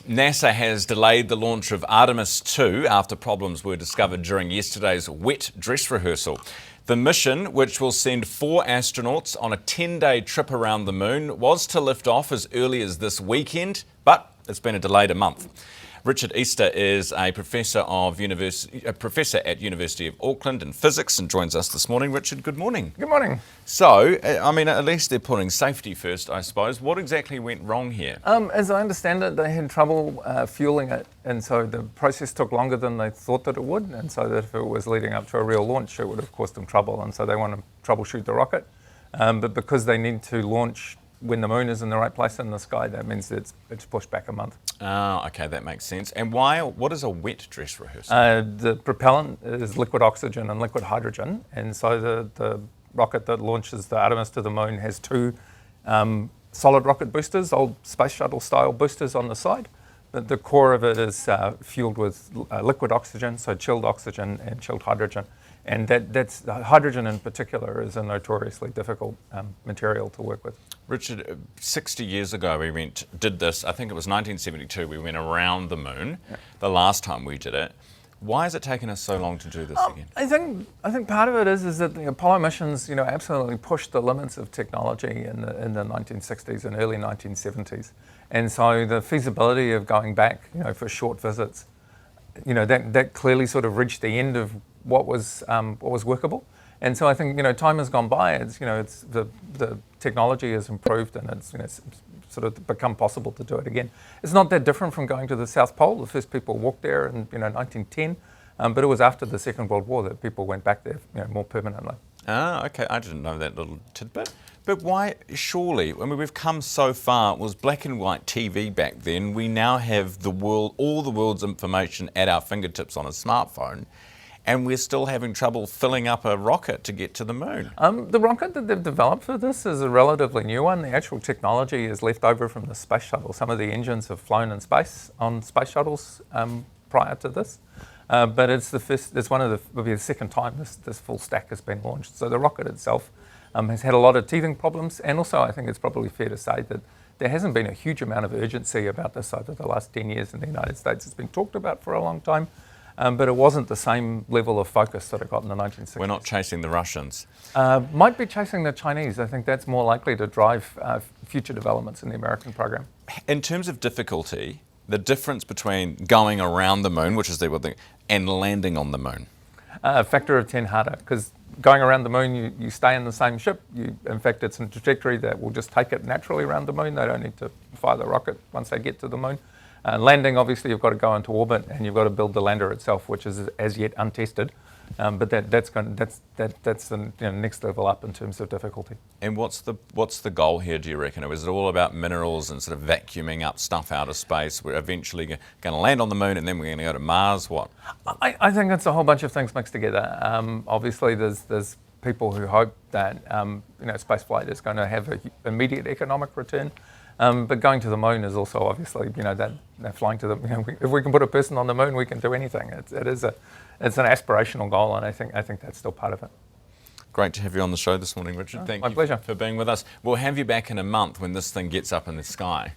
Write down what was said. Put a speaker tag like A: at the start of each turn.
A: NASA has delayed the launch of Artemis 2 after problems were discovered during yesterday's wet dress rehearsal. The mission, which will send 4 astronauts on a 10-day trip around the moon, was to lift off as early as this weekend, but it's been delayed a month. Richard Easter is a professor at University of Auckland in physics and joins us this morning. Richard, good morning.
B: Good morning.
A: So, at least they're putting safety first, I suppose. What exactly went wrong here?
B: As I understand it, they had trouble fueling it, and so the process took longer than they thought that it would, and so that if it was leading up to a real launch, it would have caused them trouble, and so they want to troubleshoot the rocket. But because they need to launch when the moon is in the right place in the sky, that means that it's pushed back a month.
A: Oh, okay, that makes sense. And what is a wet dress rehearsal?
B: The propellant is liquid oxygen and liquid hydrogen, and so the rocket that launches the Artemis to the moon has 2 solid rocket boosters, old space shuttle style boosters on the side. The core of it is fueled with liquid oxygen, so chilled oxygen and chilled hydrogen. And that's hydrogen in particular is a notoriously difficult material to work with.
A: Richard, 60 years ago we did this, I think it was 1972, we went around the moon, the last time we did it. Why has it taken us so long to do this again?
B: I think part of it is that the Apollo missions, absolutely pushed the limits of technology in the 1960s and early 1970s. And so the feasibility of going back, for short visits, that clearly sort of reached the end of what was workable. And so I think time has gone by. It's the technology has improved, and it's sort of become possible to do it again. It's not that different from going to the South Pole. The first people walked there in 1910, but it was after the Second World War that people went back there more permanently.
A: Ah, okay. I didn't know that little tidbit. But why? Surely, we've come so far. It was black and white TV back then. We now have all the world's information at our fingertips on a smartphone. And we're still having trouble filling up a rocket to get to the moon.
B: The rocket that they've developed for this is a relatively new one. The actual technology is left over from the space shuttle. Some of the engines have flown in space on space shuttles prior to this, but it's will be the second time this full stack has been launched. So the rocket itself has had a lot of teething problems, and also I think it's probably fair to say that there hasn't been a huge amount of urgency about this over the last 10 years in the United States. It's been talked about for a long time. But it wasn't the same level of focus that it got in the 1960s.
A: We're not chasing the Russians.
B: Might be chasing the Chinese. I think that's more likely to drive future developments in the American program.
A: In terms of difficulty, the difference between going around the moon, which is and landing on the moon?
B: A factor of 10 harder, because going around the moon, you stay in the same ship. In fact, it's a trajectory that will just take it naturally around the moon. They don't need to fire the rocket once they get to the moon. Landing, obviously, you've got to go into orbit, and you've got to build the lander itself, which is as yet untested. But that's the next level up in terms of difficulty.
A: And what's the goal here? Do you reckon? Is it all about minerals and sort of vacuuming up stuff out of space? We're eventually going to land on the moon, and then we're going to go to Mars. What?
B: I think it's a whole bunch of things mixed together. Obviously, there's people who hope that space flight is going to have an immediate economic return. But going to the moon is also obviously, that flying to the, if we can put a person on the moon, we can do anything. It's an aspirational goal, and I think that's still part of it.
A: Great to have you on the show this morning, Richard. Thank you
B: pleasure.
A: for being with us. We'll have you back in a month when this thing gets up in the sky.